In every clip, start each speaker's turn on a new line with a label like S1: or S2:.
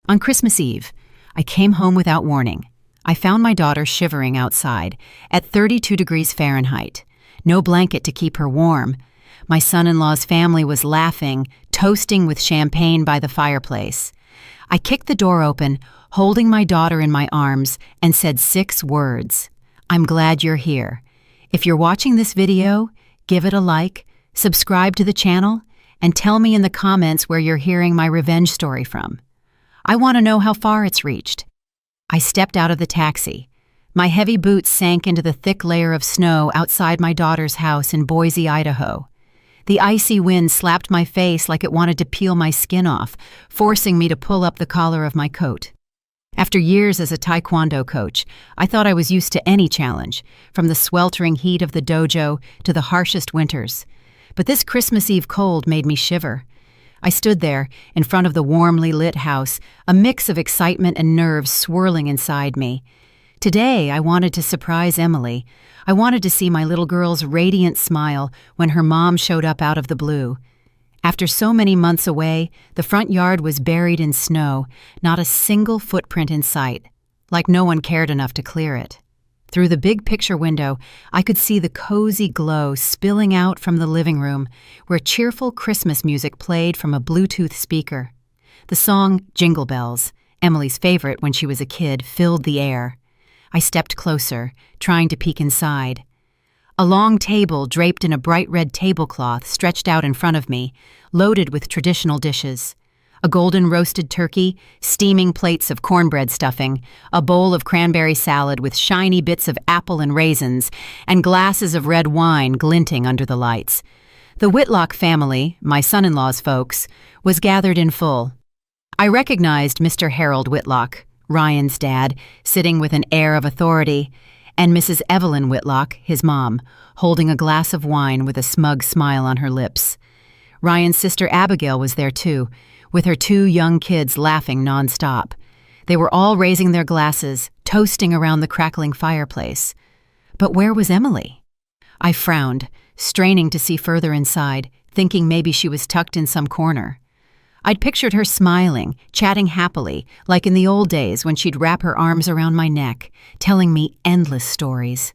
S1: On Christmas Eve, I came home without warning. I found my daughter shivering outside at 32 degrees Fahrenheit. No blanket to keep her warm. My son-in-law's family was laughing, toasting with champagne by the fireplace. I kicked the door open, holding my daughter in my arms, and said 6 words. I'm glad you're here. If you're watching this video, give it a like, subscribe to the channel, and tell me in the comments where you're hearing my revenge story from. I want to know how far it's reached. I stepped out of the taxi. My heavy boots sank into the thick layer of snow outside my daughter's house in Boise, Idaho. The icy wind slapped my face like it wanted to peel my skin off, forcing me to pull up the collar of my coat. After years as a Taekwondo coach, I thought I was used to any challenge, from the sweltering heat of the dojo to the harshest winters. But this Christmas Eve cold made me shiver. I stood there, in front of the warmly lit house, a mix of excitement and nerves swirling inside me. Today, I wanted to surprise Emily. I wanted to see my little girl's radiant smile when her mom showed up out of the blue. After so many months away, the front yard was buried in snow, not a single footprint in sight, like no one cared enough to clear it. Through the big picture window, I could see the cozy glow spilling out from the living room, where cheerful Christmas music played from a Bluetooth speaker. The song Jingle Bells, Emily's favorite when she was a kid, filled the air. I stepped closer, trying to peek inside. A long table draped in a bright red tablecloth stretched out in front of me, loaded with traditional dishes. A golden roasted turkey, steaming plates of cornbread stuffing, a bowl of cranberry salad with shiny bits of apple and raisins, and glasses of red wine glinting under the lights. The Whitlock family, my son-in-law's folks, was gathered in full. I recognized Mr. Harold Whitlock, Ryan's dad, sitting with an air of authority, and Mrs. Evelyn Whitlock, his mom, holding a glass of wine with a smug smile on her lips. Ryan's sister Abigail was there too, with her 2 young kids laughing nonstop. They were all raising their glasses, toasting around the crackling fireplace. But where was Emily? I frowned, straining to see further inside, thinking maybe she was tucked in some corner. I'd pictured her smiling, chatting happily, like in the old days when she'd wrap her arms around my neck, telling me endless stories.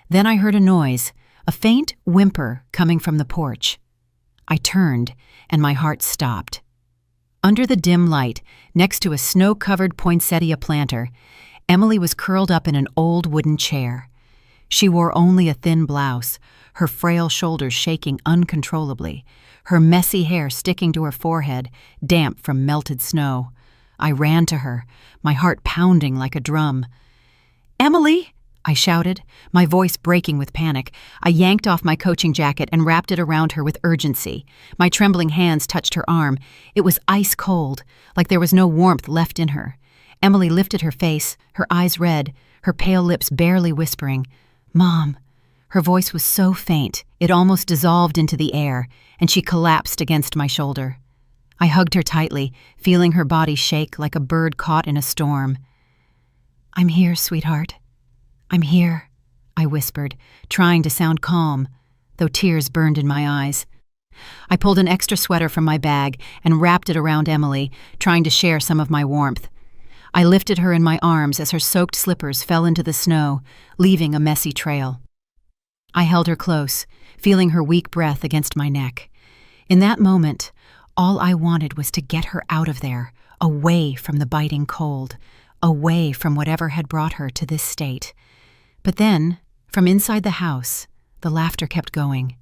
S1: Then I heard a noise, a faint whimper coming from the porch. I turned, and my heart stopped. Under the dim light, next to a snow-covered poinsettia planter, Emily was curled up in an old wooden chair. She wore only a thin blouse, her frail shoulders shaking uncontrollably, her messy hair sticking to her forehead, damp from melted snow. I ran to her, my heart pounding like a drum. "Emily!" I shouted, my voice breaking with panic. I yanked off my coaching jacket and wrapped it around her with urgency. My trembling hands touched her arm. It was ice cold, like there was no warmth left in her. Emily lifted her face, her eyes red, her pale lips barely whispering, "Mom." Her voice was so faint, it almost dissolved into the air, and she collapsed against my shoulder. I hugged her tightly, feeling her body shake like a bird caught in a storm. "I'm here, sweetheart. I'm here," I whispered, trying to sound calm, though tears burned in my eyes. I pulled an extra sweater from my bag and wrapped it around Emily, trying to share some of my warmth. I lifted her in my arms as her soaked slippers fell into the snow, leaving a messy trail. I held her close, feeling her weak breath against my neck. In that moment, all I wanted was to get her out of there, away from the biting cold, away from whatever had brought her to this state. But then, from inside the house, the laughter kept going,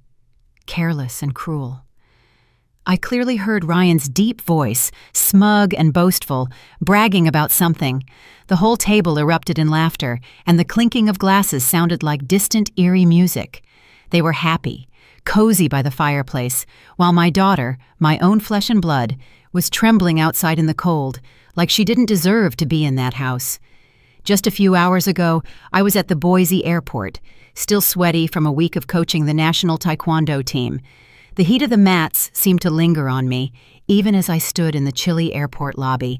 S1: careless and cruel. I clearly heard Ryan's deep voice, smug and boastful, bragging about something. The whole table erupted in laughter, and the clinking of glasses sounded like distant, eerie music. They were happy, cozy by the fireplace, while my daughter, my own flesh and blood, was trembling outside in the cold, like she didn't deserve to be in that house. Just a few hours ago, I was at the Boise airport, still sweaty from a week of coaching the national Taekwondo team. The heat of the mats seemed to linger on me, even as I stood in the chilly airport lobby.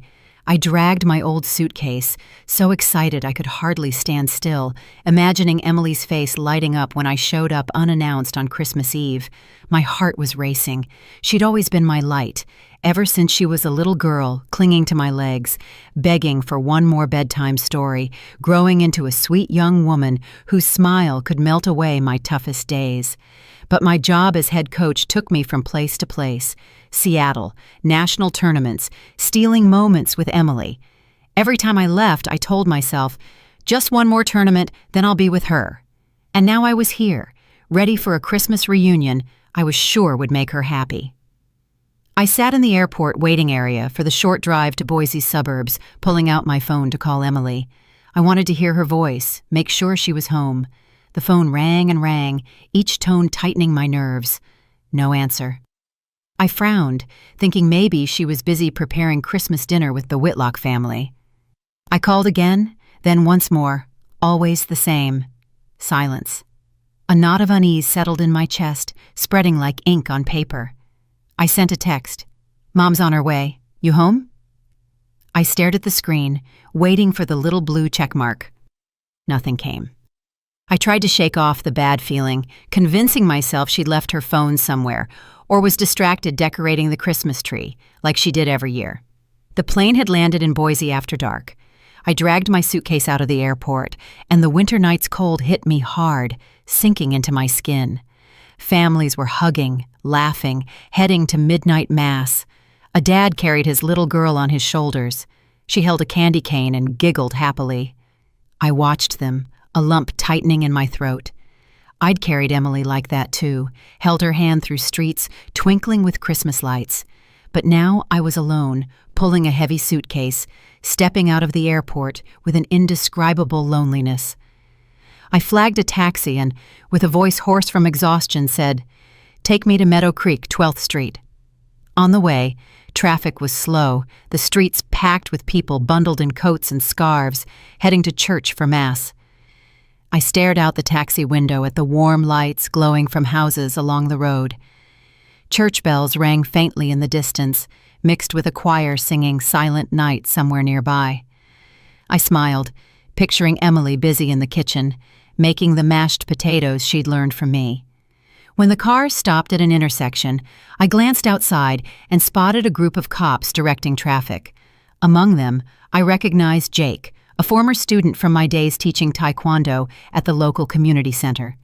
S1: I dragged my old suitcase, so excited I could hardly stand still, imagining Emily's face lighting up when I showed up unannounced on Christmas Eve. My heart was racing. She'd always been my light, ever since she was a little girl, clinging to my legs, begging for one more bedtime story, growing into a sweet young woman whose smile could melt away my toughest days. But my job as head coach took me from place to place: Seattle, national tournaments, stealing moments with Emily. Every time I left, I told myself, just one more tournament, then I'll be with her. And now I was here, ready for a Christmas reunion I was sure would make her happy. I sat in the airport waiting area for the short drive to Boise's suburbs, pulling out my phone to call Emily. I wanted to hear her voice, make sure she was home. The phone rang and rang, each tone tightening my nerves. No answer. I frowned, thinking maybe she was busy preparing Christmas dinner with the Whitlock family. I called again, then once more, always the same. Silence. A knot of unease settled in my chest, spreading like ink on paper. I sent a text. Mom's on her way. You home? I stared at the screen, waiting for the little blue checkmark. Nothing came. I tried to shake off the bad feeling, convincing myself she'd left her phone somewhere, or was distracted decorating the Christmas tree, like she did every year. The plane had landed in Boise after dark. I dragged my suitcase out of the airport, and the winter night's cold hit me hard, sinking into my skin. Families were hugging, laughing, heading to midnight mass. A dad carried his little girl on his shoulders. She held a candy cane and giggled happily. I watched them, a lump tightening in my throat. I'd carried Emily like that too, held her hand through streets twinkling with Christmas lights. But now I was alone, pulling a heavy suitcase, stepping out of the airport with an indescribable loneliness. I flagged a taxi and, with a voice hoarse from exhaustion, said, "Take me to Meadow Creek, 12th Street." On the way, traffic was slow, the streets packed with people bundled in coats and scarves, heading to church for Mass. I stared out the taxi window at the warm lights glowing from houses along the road. Church bells rang faintly in the distance, mixed with a choir singing Silent Night somewhere nearby. I smiled, picturing Emily busy in the kitchen, making the mashed potatoes she'd learned from me. When the car stopped at an intersection, I glanced outside and spotted a group of cops directing traffic. Among them, I recognized Jake, a former student from my days teaching Taekwondo at the local community center.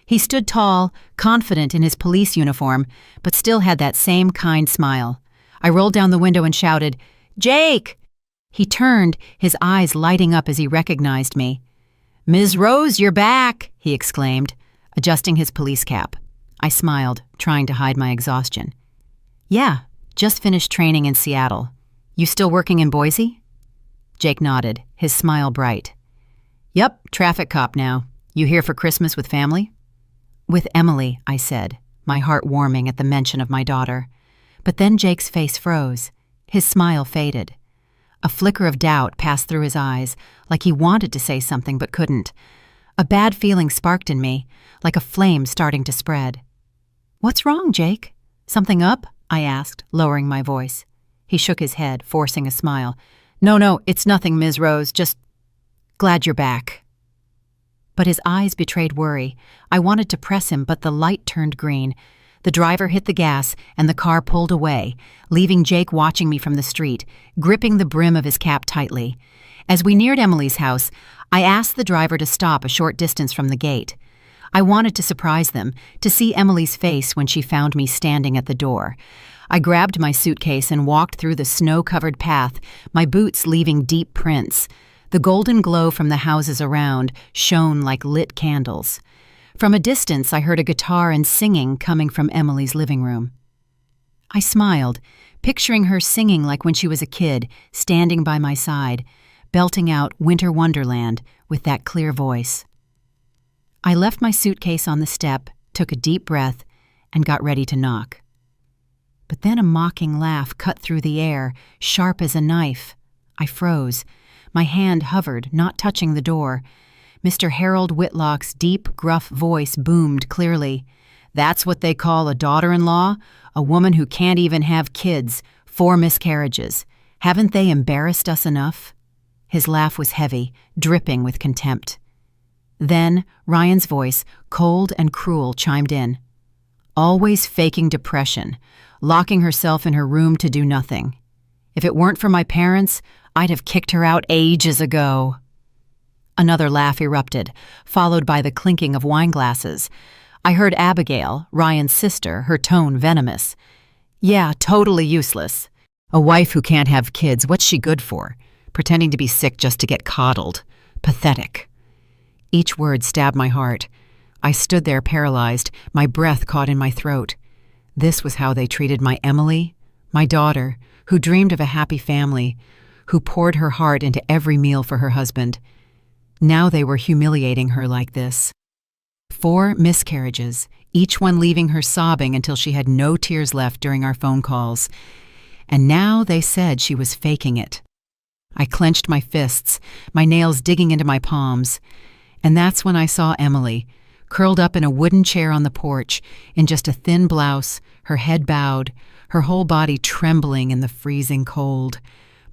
S1: He stood tall, confident in his police uniform, but still had that same kind smile. I rolled down the window and shouted, "Jake!" He turned, his eyes lighting up as he recognized me. "Ms. Rose, you're back!" he exclaimed, adjusting his police cap. I smiled, trying to hide my exhaustion. "Yeah, just finished training in Seattle. You still working in Boise?" Jake nodded, his smile bright. "Yup, traffic cop now. You here for Christmas with family?" "With Emily," I said, my heart warming at the mention of my daughter. But then Jake's face froze. His smile faded. A flicker of doubt passed through his eyes, like he wanted to say something but couldn't. A bad feeling sparked in me, like a flame starting to spread. "What's wrong, Jake? Something up?" I asked, lowering my voice. He shook his head, forcing a smile. No, it's nothing, Ms. Rose, just glad you're back." But his eyes betrayed worry. I wanted to press him, but the light turned green. The driver hit the gas, and the car pulled away, leaving Jake watching me from the street, gripping the brim of his cap tightly. As we neared Emily's house, I asked the driver to stop a short distance from the gate. I wanted to surprise them, to see Emily's face when she found me standing at the door. I grabbed my suitcase and walked through the snow-covered path, my boots leaving deep prints. The golden glow from the houses around shone like lit candles. From a distance, I heard a guitar and singing coming from Emily's living room. I smiled, picturing her singing like when she was a kid, standing by my side, belting out Winter Wonderland with that clear voice. I left my suitcase on the step, took a deep breath, and got ready to knock. But then a mocking laugh cut through the air, sharp as a knife. I froze. My hand hovered, not touching the door. Mr. Harold Whitlock's deep, gruff voice boomed clearly. "That's what they call a daughter-in-law? A woman who can't even have kids, 4 miscarriages. Haven't they embarrassed us enough?" His laugh was heavy, dripping with contempt. Then Ryan's voice, cold and cruel, chimed in. "Always faking depression. locking herself in her room to do nothing. If it weren't for my parents, I'd have kicked her out ages ago. Another laugh erupted, followed by the clinking of wine glasses. I heard Abigail, Ryan's sister, her tone venomous. Yeah, totally useless. A wife who can't have kids, what's she good for? Pretending to be sick just to get coddled. Pathetic. Each word stabbed my heart. I stood there paralyzed, my breath caught in my throat. This was how they treated my Emily, my daughter, who dreamed of a happy family, who poured her heart into every meal for her husband. Now they were humiliating her like this. 4 miscarriages, each one leaving her sobbing until she had no tears left during our phone calls. And now they said she was faking it. I clenched my fists, my nails digging into my palms. And that's when I saw Emily, curled up in a wooden chair on the porch, in just a thin blouse, her head bowed, her whole body trembling in the freezing cold.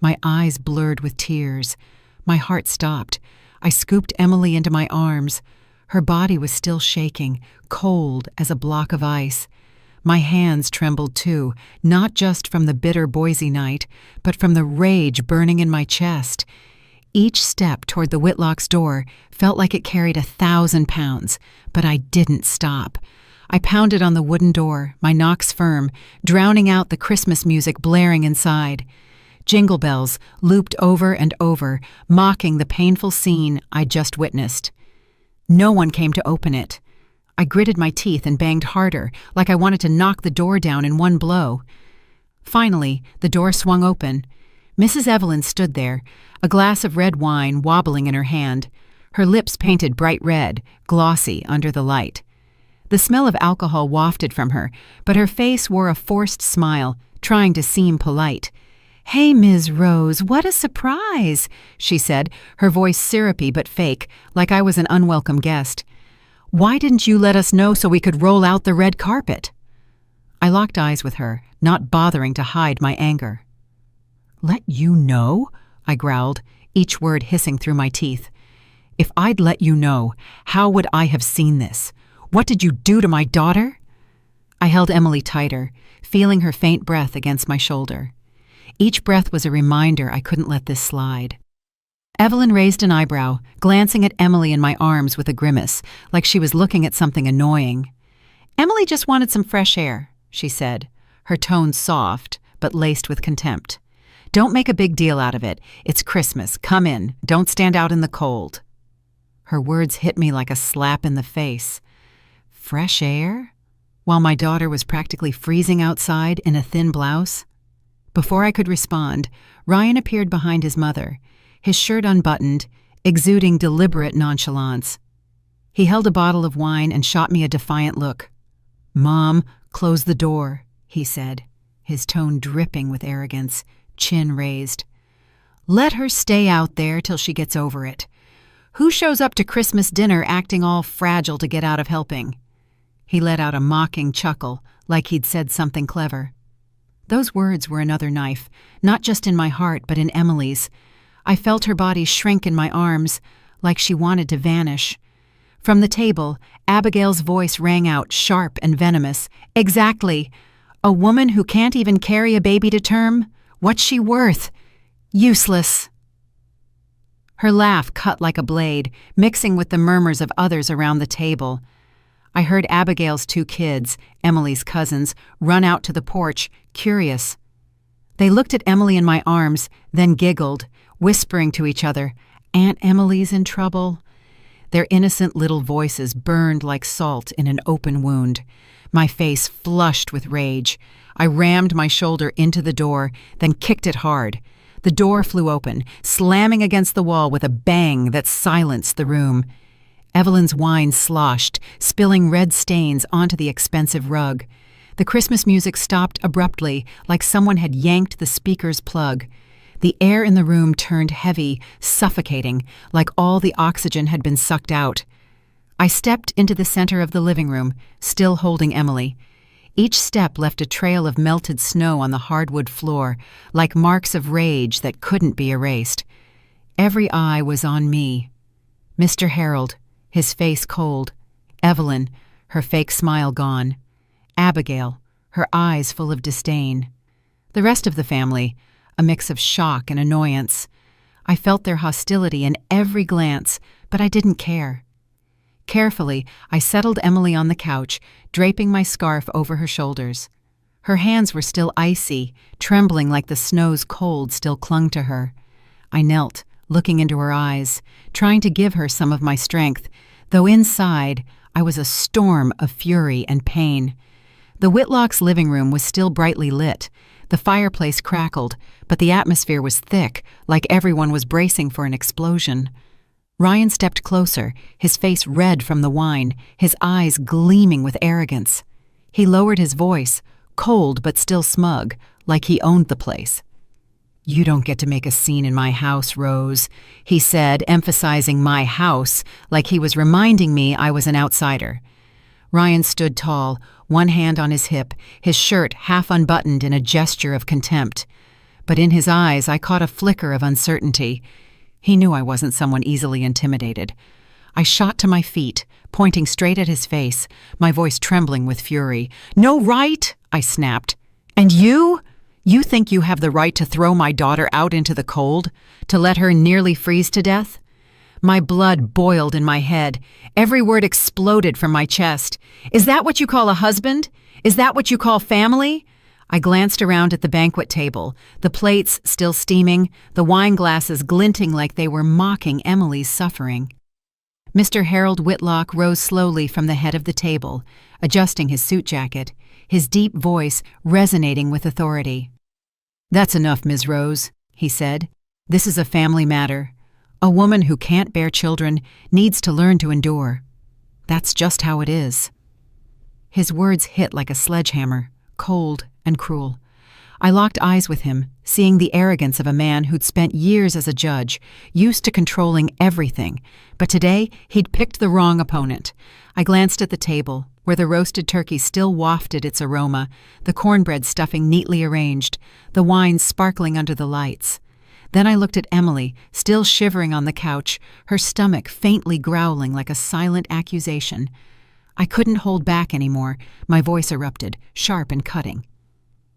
S1: My eyes blurred with tears. My heart stopped. I scooped Emily into my arms. Her body was still shaking, cold as a block of ice. My hands trembled too, not just from the bitter Boise night, but from the rage burning in my chest. Each step toward the Whitlock's door felt like it carried 1,000 pounds, but I didn't stop. I pounded on the wooden door, my knocks firm, drowning out the Christmas music blaring inside. Jingle bells looped over and over, mocking the painful scene I'd just witnessed. No one came to open it. I gritted my teeth and banged harder, like I wanted to knock the door down in one blow. Finally, the door swung open. Mrs. Evelyn stood there, a glass of red wine wobbling in her hand, her lips painted bright red, glossy under the light. The smell of alcohol wafted from her, but her face wore a forced smile, trying to seem polite. "Hey, Ms. Rose, what a surprise," she said, her voice syrupy but fake, like I was an unwelcome guest. "Why didn't you let us know so we could roll out the red carpet?" I locked eyes with her, not bothering to hide my anger. "Let you know?" I growled, each word hissing through my teeth. "If I'd let you know, how would I have seen this? What did you do to my daughter?" I held Emily tighter, feeling her faint breath against my shoulder. Each breath was a reminder I couldn't let this slide. Evelyn raised an eyebrow, glancing at Emily in my arms with a grimace, like she was looking at something annoying. "Emily just wanted some fresh air," she said, her tone soft, but laced with contempt. "Don't make a big deal out of it. It's Christmas. Come in. Don't stand out in the cold." Her words hit me like a slap in the face. Fresh air? While my daughter was practically freezing outside in a thin blouse? Before I could respond, Ryan appeared behind his mother, his shirt unbuttoned, exuding deliberate nonchalance. He held a bottle of wine and shot me a defiant look. "Mom, close the door," he said, his tone dripping with arrogance, chin raised. "Let her stay out there till she gets over it. Who shows up to Christmas dinner acting all fragile to get out of helping?" He let out a mocking chuckle, like he'd said something clever. Those words were another knife, not just in my heart, but in Emily's. I felt her body shrink in my arms, like she wanted to vanish. From the table, Abigail's voice rang out, sharp and venomous. "Exactly. A woman who can't even carry a baby to term? What's she worth? Useless." Her laugh cut like a blade, mixing with the murmurs of others around the table. I heard Abigail's 2 kids, Emily's cousins, run out to the porch, curious. They looked at Emily in my arms, then giggled, whispering to each other, "Aunt Emily's in trouble." Their innocent little voices burned like salt in an open wound. My face flushed with rage. I rammed my shoulder into the door, then kicked it hard. The door flew open, slamming against the wall with a bang that silenced the room. Evelyn's wine sloshed, spilling red stains onto the expensive rug. The Christmas music stopped abruptly, like someone had yanked the speaker's plug. The air in the room turned heavy, suffocating, like all the oxygen had been sucked out. I stepped into the center of the living room, still holding Emily. Each step left a trail of melted snow on the hardwood floor, like marks of rage that couldn't be erased. Every eye was on me. Mr. Harold, his face cold. Evelyn, her fake smile gone. Abigail, her eyes full of disdain. The rest of the family, a mix of shock and annoyance. I felt their hostility in every glance, but I didn't care. Carefully, I settled Emily on the couch, draping my scarf over her shoulders. Her hands were still icy, trembling like the snow's cold still clung to her. I knelt, looking into her eyes, trying to give her some of my strength, though inside I was a storm of fury and pain. The Whitlocks' living room was still brightly lit. The fireplace crackled, but the atmosphere was thick, like everyone was bracing for an explosion. Ryan stepped closer, his face red from the wine, his eyes gleaming with arrogance. He lowered his voice, cold but still smug, like he owned the place. "You don't get to make a scene in my house, Rose," he said, emphasizing my house, like he was reminding me I was an outsider. Ryan stood tall, one hand on his hip, his shirt half unbuttoned in a gesture of contempt. But in his eyes I caught a flicker of uncertainty. He knew I wasn't someone easily intimidated. I shot to my feet, pointing straight at his face, my voice trembling with fury. "No right?" I snapped. "And you? You think you have the right to throw my daughter out into the cold? To let her nearly freeze to death?" My blood boiled in my head. Every word exploded from my chest. "Is that what you call a husband? Is that what you call family?" I glanced around at the banquet table, the plates still steaming, the wine glasses glinting like they were mocking Emily's suffering. Mr. Harold Whitlock rose slowly from the head of the table, adjusting his suit jacket, his deep voice resonating with authority. "That's enough, Ms. Rose," he said. "This is a family matter. A woman who can't bear children needs to learn to endure. That's just how it is." His words hit like a sledgehammer, cold and cruel. I locked eyes with him, seeing the arrogance of a man who'd spent years as a judge, used to controlling everything, but today he'd picked the wrong opponent. I glanced at the table, where the roasted turkey still wafted its aroma, the cornbread stuffing neatly arranged, the wine sparkling under the lights. Then I looked at Emily, still shivering on the couch, her stomach faintly growling like a silent accusation. I couldn't hold back anymore. My voice erupted, sharp and cutting.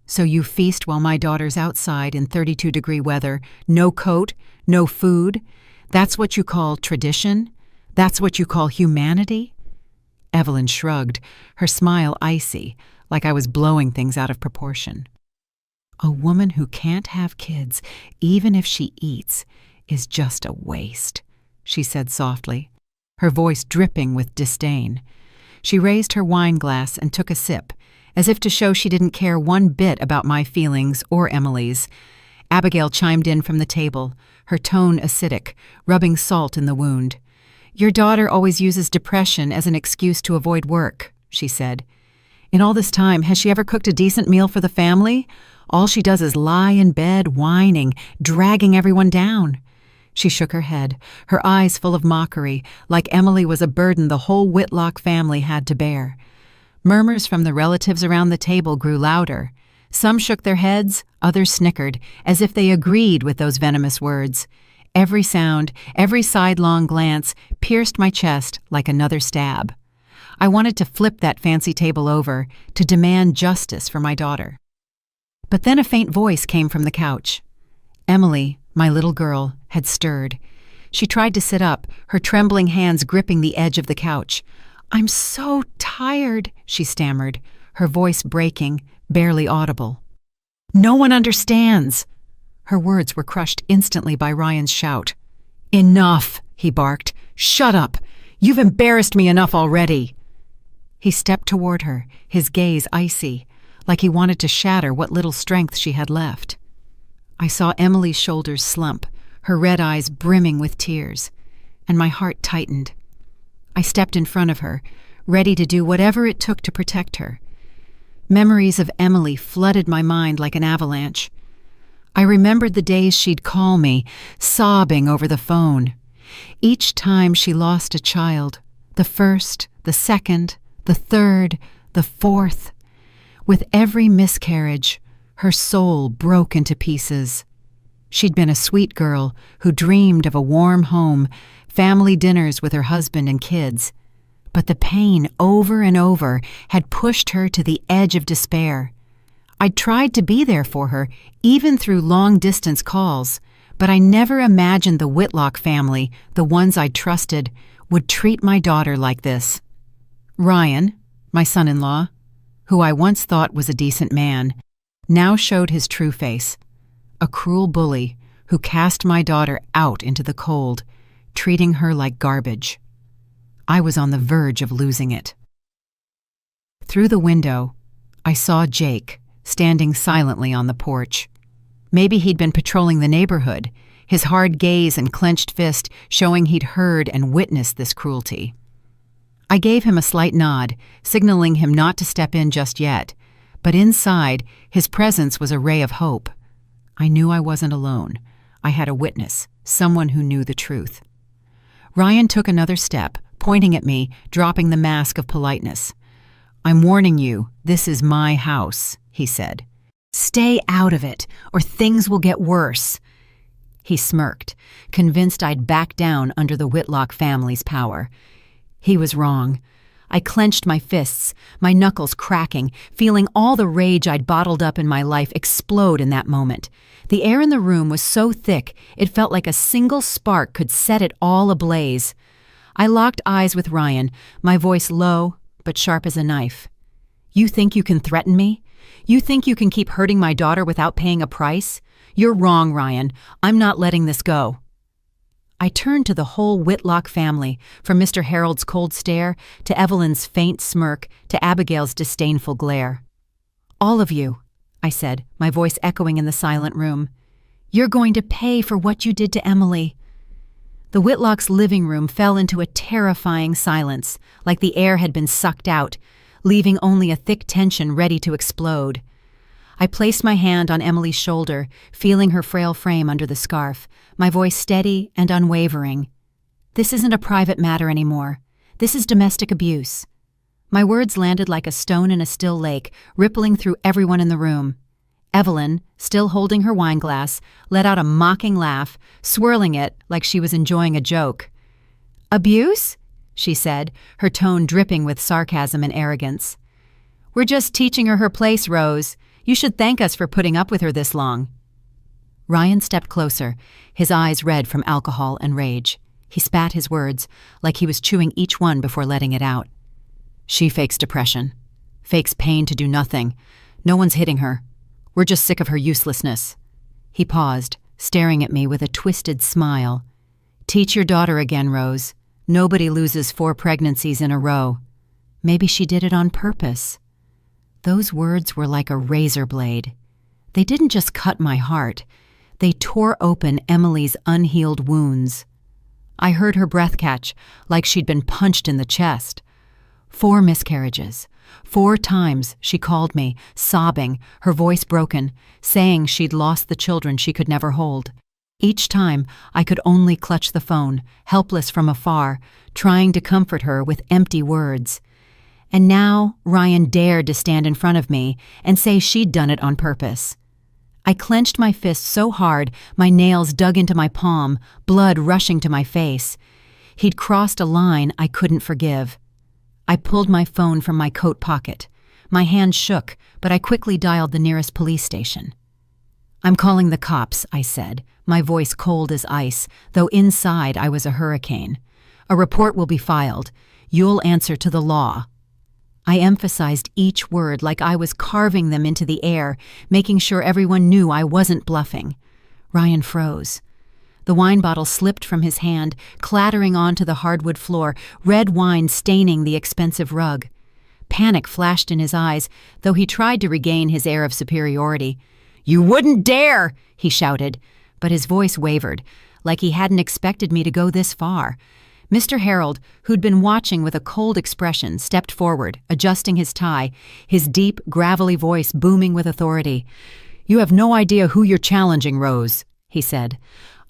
S1: "So you feast while my daughter's outside in 32-degree weather, no coat, no food? That's what you call tradition? That's what you call humanity?" Evelyn shrugged, her smile icy, like I was blowing things out of proportion. "A woman who can't have kids, even if she eats, is just a waste," she said softly, her voice dripping with disdain. She raised her wine glass and took a sip, as if to show she didn't care one bit about my feelings or Emily's. Abigail chimed in from the table, her tone acidic, rubbing salt in the wound. "Your daughter always uses depression as an excuse to avoid work," she said. "In all this time, has she ever cooked a decent meal for the family? All she does is lie in bed, whining, dragging everyone down." She shook her head, her eyes full of mockery, like Emily was a burden the whole Whitlock family had to bear. Murmurs from the relatives around the table grew louder. Some shook their heads, others snickered, as if they agreed with those venomous words. Every sound, every sidelong glance pierced my chest like another stab. I wanted to flip that fancy table over, to demand justice for my daughter. But then a faint voice came from the couch. Emily, my little girl, had stirred. She tried to sit up, her trembling hands gripping the edge of the couch. "I'm so tired," she stammered, her voice breaking, barely audible. "No one understands." Her words were crushed instantly by Ryan's shout. "Enough," he barked. "Shut up. You've embarrassed me enough already." He stepped toward her, his gaze icy, like he wanted to shatter what little strength she had left. I saw Emily's shoulders slump, her red eyes brimming with tears, and my heart tightened. I stepped in front of her, ready to do whatever it took to protect her. Memories of Emily flooded my mind like an avalanche. I remembered the days she'd call me, sobbing over the phone. Each time she lost a child, the first, the second, the third, the fourth. With every miscarriage, her soul broke into pieces. She'd been a sweet girl who dreamed of a warm home, family dinners with her husband and kids. But the pain over and over had pushed her to the edge of despair. I'd tried to be there for her, even through long-distance calls, but I never imagined the Whitlock family, the ones I trusted, would treat my daughter like this. Ryan, my son-in-law, who I once thought was a decent man, now showed his true face. A cruel bully who cast my daughter out into the cold, treating her like garbage. I was on the verge of losing it. Through the window, I saw Jake standing silently on the porch. Maybe he'd been patrolling the neighborhood, his hard gaze and clenched fist showing he'd heard and witnessed this cruelty. I gave him a slight nod, signaling him not to step in just yet, but inside, his presence was a ray of hope. I knew I wasn't alone. I had a witness, someone who knew the truth. Ryan took another step, pointing at me, dropping the mask of politeness. "I'm warning you, this is my house," he said. "Stay out of it, or things will get worse." He smirked, convinced I'd back down under the Whitlock family's power. He was wrong. I clenched my fists, my knuckles cracking, feeling all the rage I'd bottled up in my life explode in that moment. The air in the room was so thick, it felt like a single spark could set it all ablaze. I locked eyes with Ryan, my voice low but sharp as a knife. "You think you can threaten me? You think you can keep hurting my daughter without paying a price? You're wrong, Ryan. I'm not letting this go." I turned to the whole Whitlock family, from Mr. Harold's cold stare to Evelyn's faint smirk to Abigail's disdainful glare. "All of you," I said, my voice echoing in the silent room. "You're going to pay for what you did to Emily." The Whitlock's living room fell into a terrifying silence, like the air had been sucked out, leaving only a thick tension ready to explode. I placed my hand on Emily's shoulder, feeling her frail frame under the scarf, my voice steady and unwavering. "This isn't a private matter anymore. This is domestic abuse." My words landed like a stone in a still lake, rippling through everyone in the room. Evelyn, still holding her wineglass, let out a mocking laugh, swirling it like she was enjoying a joke. "Abuse?" she said, her tone dripping with sarcasm and arrogance. "We're just teaching her place, Rose. You should thank us for putting up with her this long." Ryan stepped closer, his eyes red from alcohol and rage. He spat his words, like he was chewing each one before letting it out. "She fakes depression. Fakes pain to do nothing. No one's hitting her. We're just sick of her uselessness." He paused, staring at me with a twisted smile. "Teach your daughter again, Rose. Nobody loses 4 pregnancies in a row. Maybe she did it on purpose." Those words were like a razor blade. They didn't just cut my heart. They tore open Emily's unhealed wounds. I heard her breath catch, like she'd been punched in the chest. 4 miscarriages. 4 times she called me, sobbing, her voice broken, saying she'd lost the children she could never hold. Each time, I could only clutch the phone, helpless from afar, trying to comfort her with empty words. And now Ryan dared to stand in front of me and say she'd done it on purpose. I clenched my fist so hard my nails dug into my palm, blood rushing to my face. He'd crossed a line I couldn't forgive. I pulled my phone from my coat pocket. My hand shook, but I quickly dialed the nearest police station. "I'm calling the cops," I said, my voice cold as ice, though inside I was a hurricane. "A report will be filed. You'll answer to the law." I emphasized each word like I was carving them into the air, making sure everyone knew I wasn't bluffing. Ryan froze. The wine bottle slipped from his hand, clattering onto the hardwood floor, red wine staining the expensive rug. Panic flashed in his eyes, though he tried to regain his air of superiority. "You wouldn't dare!" he shouted, but his voice wavered, like he hadn't expected me to go this far. Mr. Harold, who'd been watching with a cold expression, stepped forward, adjusting his tie, his deep, gravelly voice booming with authority. "You have no idea who you're challenging, Rose," he said.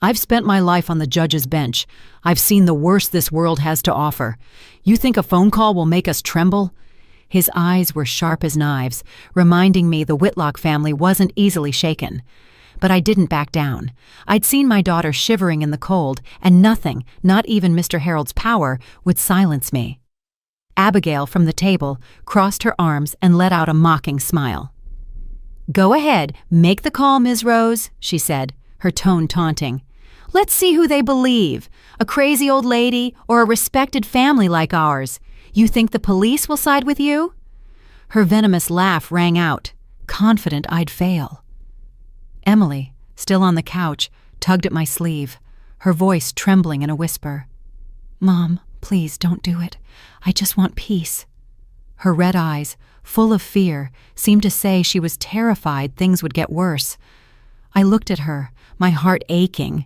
S1: "I've spent my life on the judge's bench. I've seen the worst this world has to offer. You think a phone call will make us tremble?" His eyes were sharp as knives, reminding me the Whitlock family wasn't easily shaken. But I didn't back down. I'd seen my daughter shivering in the cold, and nothing, not even Mr. Harold's power, would silence me. Abigail, from the table, crossed her arms and let out a mocking smile. "Go ahead, make the call, Ms. Rose," she said, her tone taunting. "Let's see who they believe, a crazy old lady or a respected family like ours. You think the police will side with you?" Her venomous laugh rang out, confident I'd fail. Emily, still on the couch, tugged at my sleeve, her voice trembling in a whisper. "Mom, please don't do it. I just want peace." Her red eyes, full of fear, seemed to say she was terrified things would get worse. I looked at her, my heart aching.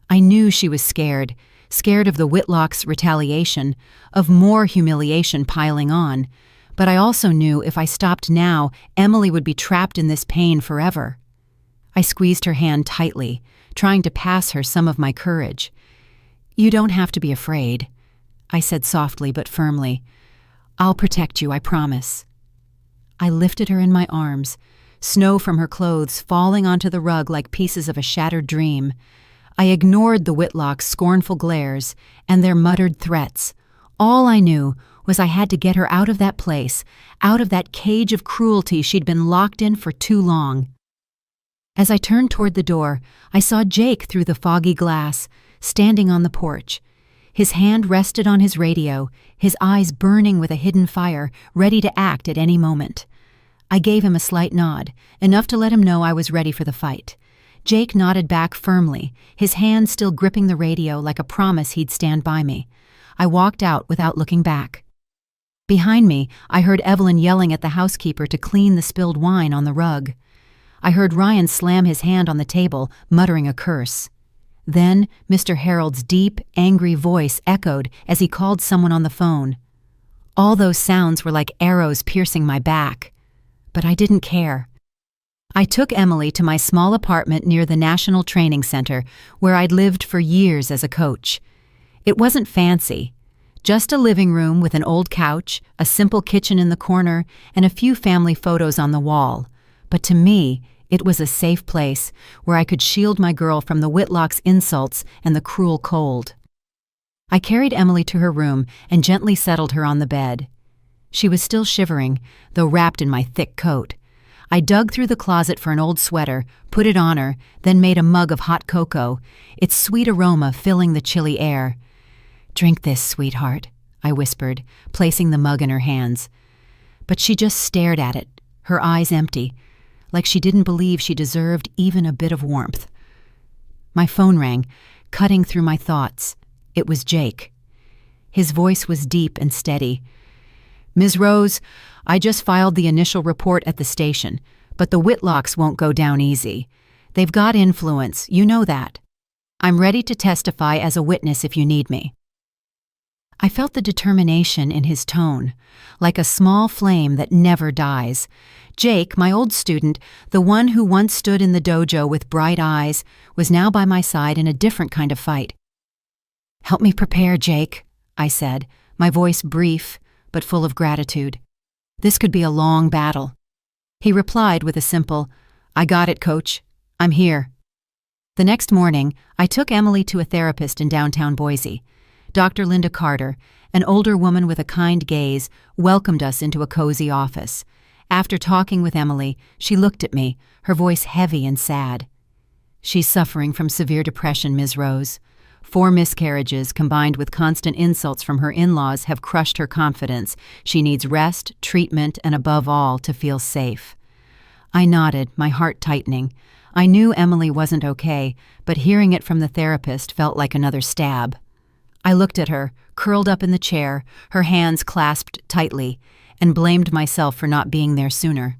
S1: I knew she was scared of the Whitlocks' retaliation, of more humiliation piling on, but I also knew if I stopped now, Emily would be trapped in this pain forever. I squeezed her hand tightly, trying to pass her some of my courage. "You don't have to be afraid," I said softly but firmly. "I'll protect you, I promise." I lifted her in my arms, snow from her clothes falling onto the rug like pieces of a shattered dream. I ignored the Whitlocks' scornful glares and their muttered threats. All I knew was I had to get her out of that place, out of that cage of cruelty she'd been locked in for too long. As I turned toward the door, I saw Jake through the foggy glass, standing on the porch. His hand rested on his radio, his eyes burning with a hidden fire, ready to act at any moment. I gave him a slight nod, enough to let him know I was ready for the fight. Jake nodded back firmly, his hand still gripping the radio like a promise he'd stand by me. I walked out without looking back. Behind me, I heard Evelyn yelling at the housekeeper to clean the spilled wine on the rug. I heard Ryan slam his hand on the table, muttering a curse. Then Mr. Harold's deep, angry voice echoed as he called someone on the phone. All those sounds were like arrows piercing my back. But I didn't care. I took Emily to my small apartment near the National Training Center, where I'd lived for years as a coach. It wasn't fancy. Just a living room with an old couch, a simple kitchen in the corner, and a few family photos on the wall. But to me, it was a safe place where I could shield my girl from the Whitlocks' insults and the cruel cold. I carried Emily to her room and gently settled her on the bed. She was still shivering, though wrapped in my thick coat. I dug through the closet for an old sweater, put it on her, then made a mug of hot cocoa, its sweet aroma filling the chilly air. "Drink this, sweetheart," I whispered, placing the mug in her hands. But she just stared at it, her eyes empty, like she didn't believe she deserved even a bit of warmth. My phone rang, cutting through my thoughts. It was Jake. His voice was deep and steady. "Ms. Rose, I just filed the initial report at the station, but the Whitlocks won't go down easy. They've got influence, you know that. I'm ready to testify as a witness if you need me." I felt the determination in his tone, like a small flame that never dies. Jake, my old student, the one who once stood in the dojo with bright eyes, was now by my side in a different kind of fight. "Help me prepare, Jake," I said, my voice brief but full of gratitude. "This could be a long battle." He replied with a simple, "I got it, Coach. I'm here." The next morning, I took Emily to a therapist in downtown Boise. Dr. Linda Carter, an older woman with a kind gaze, welcomed us into a cozy office. After talking with Emily, she looked at me, her voice heavy and sad. "She's suffering from severe depression, Ms. Rose. 4 miscarriages combined with constant insults from her in-laws have crushed her confidence. She needs rest, treatment, and above all, to feel safe." I nodded, my heart tightening. I knew Emily wasn't okay, but hearing it from the therapist felt like another stab. I looked at her, curled up in the chair, her hands clasped tightly, and blamed myself for not being there sooner.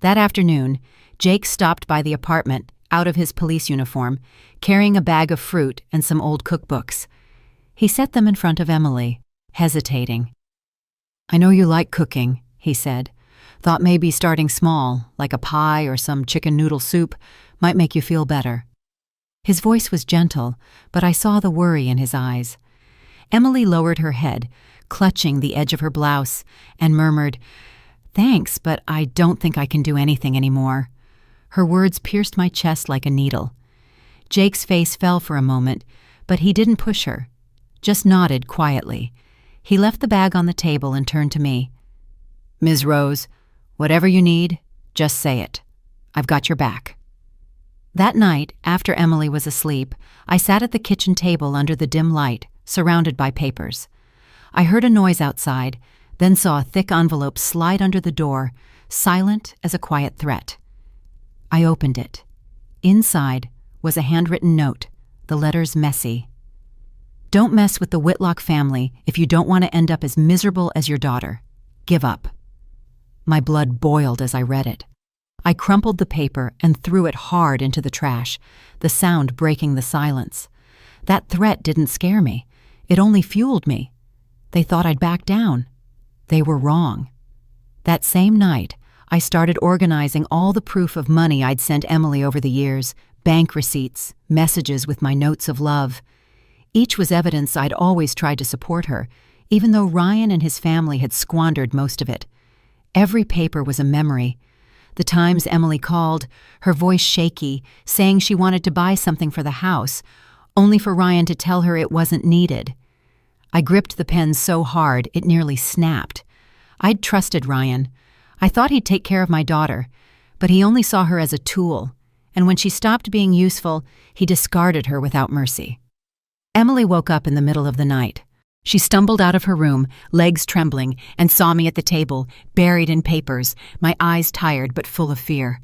S1: That afternoon, Jake stopped by the apartment, out of his police uniform, carrying a bag of fruit and some old cookbooks. He set them in front of Emily, hesitating. "I know you like cooking," he said. "Thought maybe starting small, like a pie or some chicken noodle soup, might make you feel better." His voice was gentle, but I saw the worry in his eyes. Emily lowered her head, clutching the edge of her blouse, and murmured, "Thanks, but I don't think I can do anything anymore." Her words pierced my chest like a needle. Jake's face fell for a moment, but he didn't push her, just nodded quietly. He left the bag on the table and turned to me. "Ms. Rose, whatever you need, just say it. I've got your back." That night, after Emily was asleep, I sat at the kitchen table under the dim light, surrounded by papers. I heard a noise outside, then saw a thick envelope slide under the door, silent as a quiet threat. I opened it. Inside was a handwritten note, the letters messy. "Don't mess with the Whitlock family if you don't want to end up as miserable as your daughter. Give up." My blood boiled as I read it. I crumpled the paper and threw it hard into the trash, the sound breaking the silence. That threat didn't scare me. It only fueled me. They thought I'd back down. They were wrong. That same night, I started organizing all the proof of money I'd sent Emily over the years, bank receipts, messages with my notes of love. Each was evidence I'd always tried to support her, even though Ryan and his family had squandered most of it. Every paper was a memory. The times Emily called, her voice shaky, saying she wanted to buy something for the house, only for Ryan to tell her it wasn't needed. I gripped the pen so hard it nearly snapped. I'd trusted Ryan. I thought he'd take care of my daughter, but he only saw her as a tool, and when she stopped being useful, he discarded her without mercy. Emily woke up in the middle of the night. She stumbled out of her room, legs trembling, and saw me at the table, buried in papers, my eyes tired but full of fear.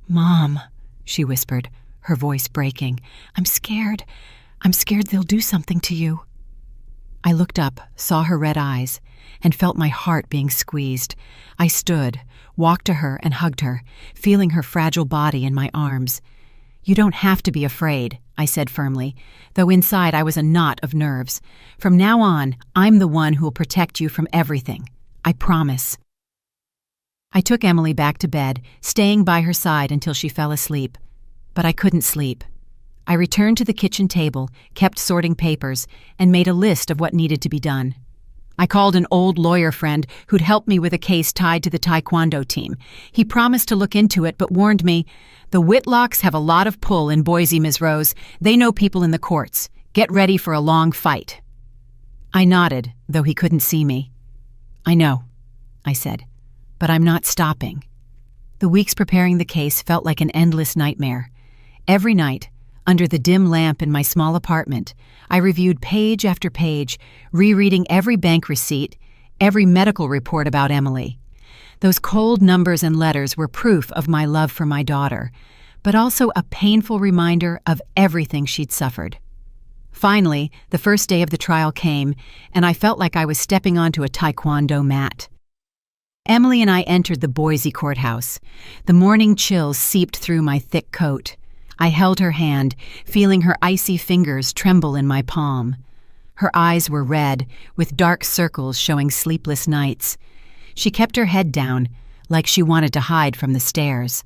S1: "Mom," she whispered, her voice breaking. I'm scared. I'm scared they'll do something to you." I looked up, saw her red eyes, and felt my heart being squeezed. I stood, walked to her and hugged her, feeling her fragile body in my arms. "You don't have to be afraid," I said firmly, though inside I was a knot of nerves. "From now on, I'm the one who will protect you from everything. I promise." I took Emily back to bed, staying by her side until she fell asleep. But I couldn't sleep. I returned to the kitchen table, kept sorting papers, and made a list of what needed to be done. I called an old lawyer friend who'd helped me with a case tied to the Taekwondo team. He promised to look into it, but warned me, "The Whitlocks have a lot of pull in Boise, Ms. Rose. They know people in the courts. Get ready for a long fight." I nodded, though he couldn't see me. "I know," I said, "but I'm not stopping." The weeks preparing the case felt like an endless nightmare. Every night, under the dim lamp in my small apartment, I reviewed page after page, rereading every bank receipt, every medical report about Emily. Those cold numbers and letters were proof of my love for my daughter, but also a painful reminder of everything she'd suffered. Finally, the first day of the trial came, and I felt like I was stepping onto a Taekwondo mat. Emily and I entered the Boise courthouse. The morning chills seeped through my thick coat. I held her hand, feeling her icy fingers tremble in my palm. Her eyes were red, with dark circles showing sleepless nights. She kept her head down, like she wanted to hide from the stares.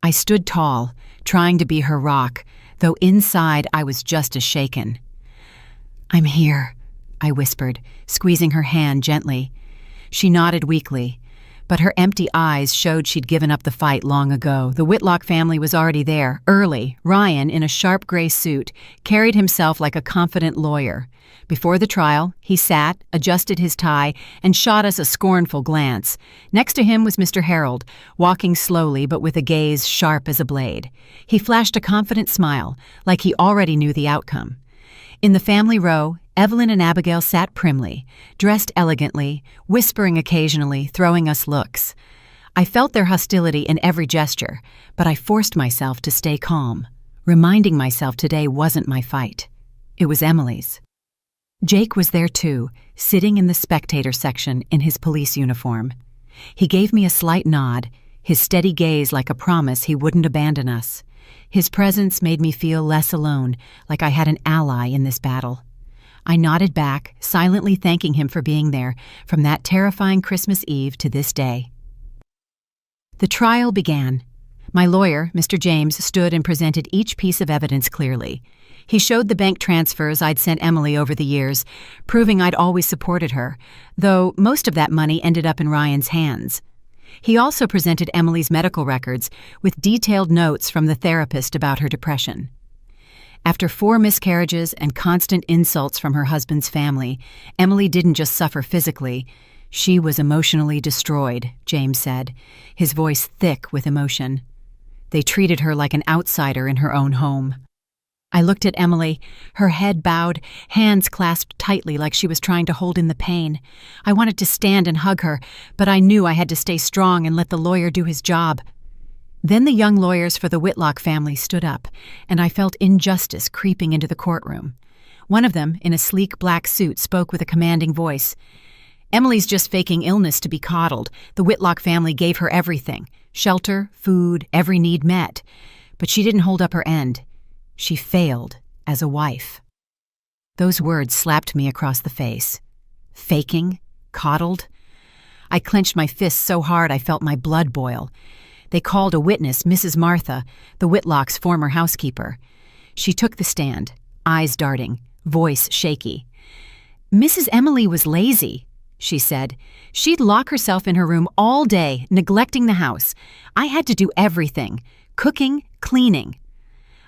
S1: I stood tall, trying to be her rock, though inside I was just as shaken. "I'm here," I whispered, squeezing her hand gently. She nodded weakly, but her empty eyes showed she'd given up the fight long ago. The Whitlock family was already there, early. Ryan, in a sharp gray suit, carried himself like a confident lawyer. Before the trial, he sat, adjusted his tie, and shot us a scornful glance. Next to him was Mr. Harold, walking slowly but with a gaze sharp as a blade. He flashed a confident smile, like he already knew the outcome. In the family row, Evelyn and Abigail sat primly, dressed elegantly, whispering occasionally, throwing us looks. I felt their hostility in every gesture, but I forced myself to stay calm, reminding myself today wasn't my fight. It was Emily's. Jake was there too, sitting in the spectator section in his police uniform. He gave me a slight nod, his steady gaze like a promise he wouldn't abandon us. His presence made me feel less alone, like I had an ally in this battle. I nodded back, silently thanking him for being there, from that terrifying Christmas Eve to this day. The trial began. My lawyer, Mr. James, stood and presented each piece of evidence clearly. He showed the bank transfers I'd sent Emily over the years, proving I'd always supported her, though most of that money ended up in Ryan's hands. He also presented Emily's medical records with detailed notes from the therapist about her depression. After 4 miscarriages and constant insults from her husband's family, Emily didn't just suffer physically. She was emotionally destroyed, James said, his voice thick with emotion. They treated her like an outsider in her own home. I looked at Emily, her head bowed, hands clasped tightly like she was trying to hold in the pain. I wanted to stand and hug her, but I knew I had to stay strong and let the lawyer do his job. Then the young lawyers for the Whitlock family stood up, and I felt injustice creeping into the courtroom. One of them, in a sleek black suit, spoke with a commanding voice. "Emily's just faking illness to be coddled. The Whitlock family gave her everything. Shelter, food, every need met. But she didn't hold up her end. She failed as a wife." Those words slapped me across the face. Faking? Coddled? I clenched my fists so hard I felt my blood boil. They called a witness, Mrs. Martha, the Whitlock's former housekeeper. She took the stand, eyes darting, voice shaky. "Mrs. Emily was lazy," she said. "She'd lock herself in her room all day, neglecting the house. I had to do everything, cooking, cleaning."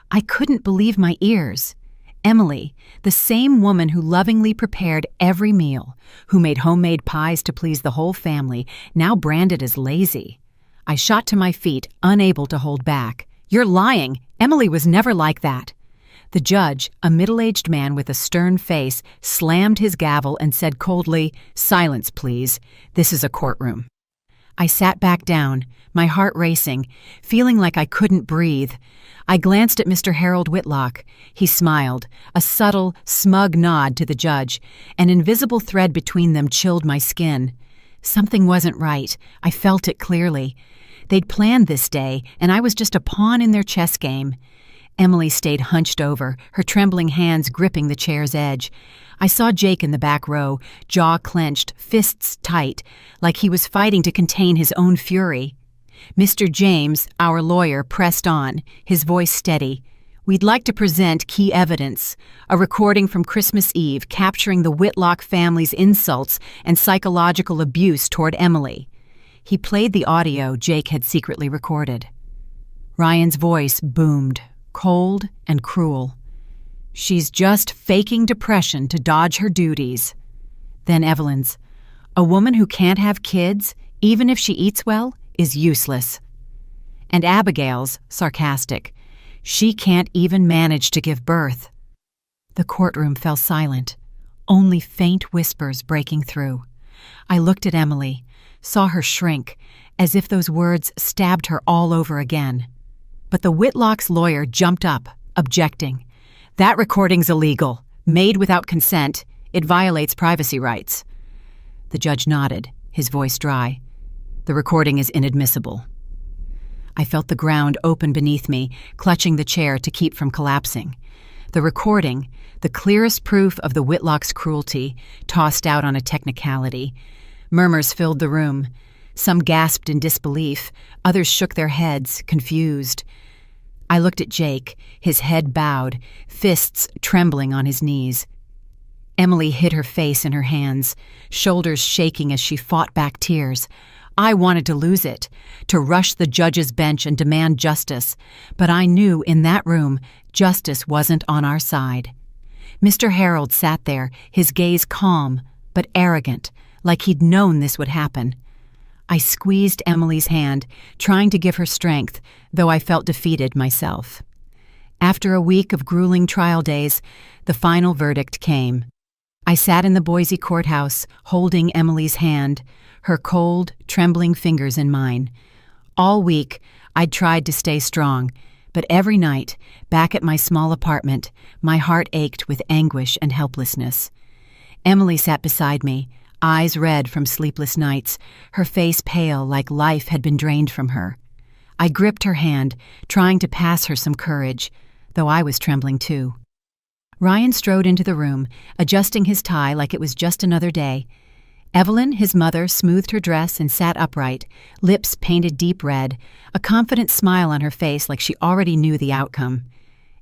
S1: I couldn't believe my ears. Emily, the same woman who lovingly prepared every meal, who made homemade pies to please the whole family, now branded as lazy. I shot to my feet, unable to hold back. "You're lying. Emily was never like that." The judge, a middle-aged man with a stern face, slammed his gavel and said coldly, "Silence, please. This is a courtroom." I sat back down, my heart racing, feeling like I couldn't breathe. I glanced at Mr. Harold Whitlock. He smiled, a subtle, smug nod to the judge. An invisible thread between them chilled my skin. Something wasn't right. I felt it clearly. They'd planned this day, and I was just a pawn in their chess game. Emily stayed hunched over, her trembling hands gripping the chair's edge. I saw Jake in the back row, jaw clenched, fists tight, like he was fighting to contain his own fury. Mr. James, our lawyer, pressed on, his voice steady. "We'd like to present key evidence, a recording from Christmas Eve capturing the Whitlock family's insults and psychological abuse toward Emily." He played the audio Jake had secretly recorded. Ryan's voice boomed, cold and cruel. "She's just faking depression to dodge her duties." Then Evelyn's, "A woman who can't have kids, even if she eats well, is useless." And Abigail's, sarcastic, "She can't even manage to give birth." The courtroom fell silent, only faint whispers breaking through. I looked at Emily, saw her shrink, as if those words stabbed her all over again. But the Whitlock's lawyer jumped up, objecting. "That recording's illegal, made without consent. It violates privacy rights." The judge nodded, his voice dry. "The recording is inadmissible." I felt the ground open beneath me, clutching the chair to keep from collapsing. The recording, the clearest proof of the Whitlock's cruelty, tossed out on a technicality. Murmurs filled the room. Some gasped in disbelief, others shook their heads, confused. I looked at Jake, his head bowed, fists trembling on his knees. Emily hid her face in her hands, shoulders shaking as she fought back tears. I wanted to lose it, to rush the judge's bench and demand justice, but I knew in that room justice wasn't on our side. Mr. Harold sat there, his gaze calm but arrogant, like he'd known this would happen. I squeezed Emily's hand, trying to give her strength, though I felt defeated myself. After a week of grueling trial days, the final verdict came. I sat in the Boise courthouse, holding Emily's hand, her cold, trembling fingers in mine. All week, I'd tried to stay strong, but every night, back at my small apartment, my heart ached with anguish and helplessness. Emily sat beside me, eyes red from sleepless nights, her face pale like life had been drained from her. I gripped her hand, trying to pass her some courage, though I was trembling too. Ryan strode into the room, adjusting his tie like it was just another day. Evelyn, his mother, smoothed her dress and sat upright, lips painted deep red, a confident smile on her face like she already knew the outcome.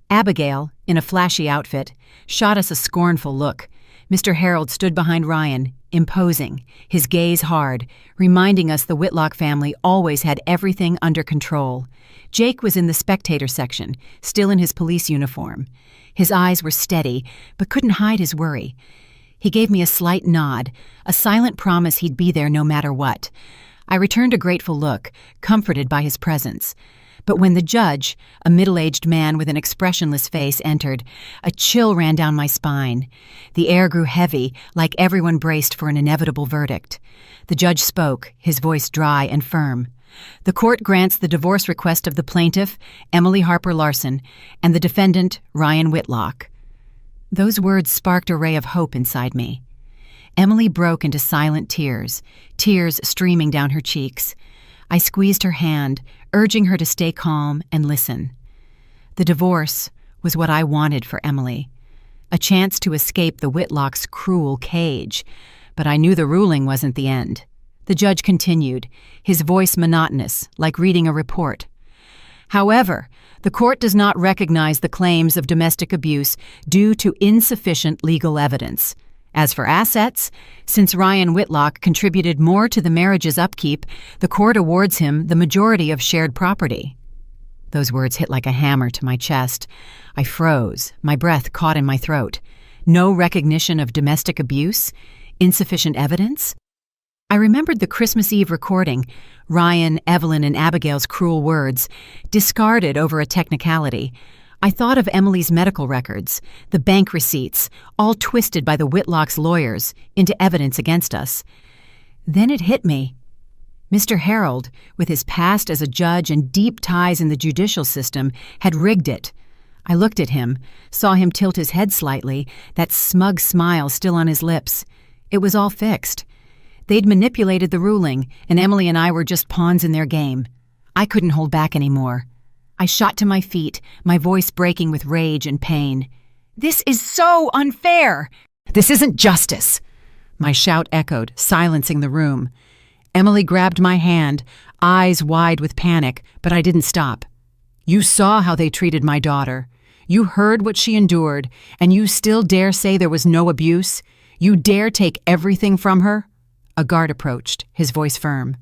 S1: Abigail, in a flashy outfit, shot us a scornful look. Mr. Harold stood behind Ryan, imposing, his gaze hard, reminding us the Whitlock family always had everything under control. Jake was in the spectator section, still in his police uniform. His eyes were steady, but couldn't hide his worry. He gave me a slight nod, a silent promise he'd be there no matter what. I returned a grateful look, comforted by his presence. But when the judge, a middle-aged man with an expressionless face, entered, a chill ran down my spine. The air grew heavy, like everyone braced for an inevitable verdict. The judge spoke, his voice dry and firm. The court grants the divorce request of the plaintiff, Emily Harper Larson, and the defendant, Ryan Whitlock. Those words sparked a ray of hope inside me. Emily broke into silent tears, tears streaming down her cheeks. I squeezed her hand, urging her to stay calm and listen. The divorce was what I wanted for Emily, a chance to escape the Whitlocks' cruel cage, but I knew the ruling wasn't the end. The judge continued, his voice monotonous, like reading a report. However, the court does not recognize the claims of domestic abuse due to insufficient legal evidence. As for assets, since Ryan Whitlock contributed more to the marriage's upkeep, the court awards him the majority of shared property. Those words hit like a hammer to my chest. I froze, my breath caught in my throat. No recognition of domestic abuse? Insufficient evidence? I remembered the Christmas Eve recording, Ryan, Evelyn, and Abigail's cruel words, discarded over a technicality. I thought of Emily's medical records, the bank receipts, all twisted by the Whitlocks' lawyers into evidence against us. Then it hit me. Mr. Harold, with his past as a judge and deep ties in the judicial system, had rigged it. I looked at him, saw him tilt his head slightly, that smug smile still on his lips. It was all fixed. They'd manipulated the ruling, and Emily and I were just pawns in their game. I couldn't hold back anymore. I shot to my feet, my voice breaking with rage and pain. "This is so unfair! This isn't justice!" My shout echoed, silencing the room. Emily grabbed my hand, eyes wide with panic, but I didn't stop. "You saw how they treated my daughter. You heard what she endured, and you still dare say there was no abuse? You dare take everything from her?" A guard approached, his voice firm.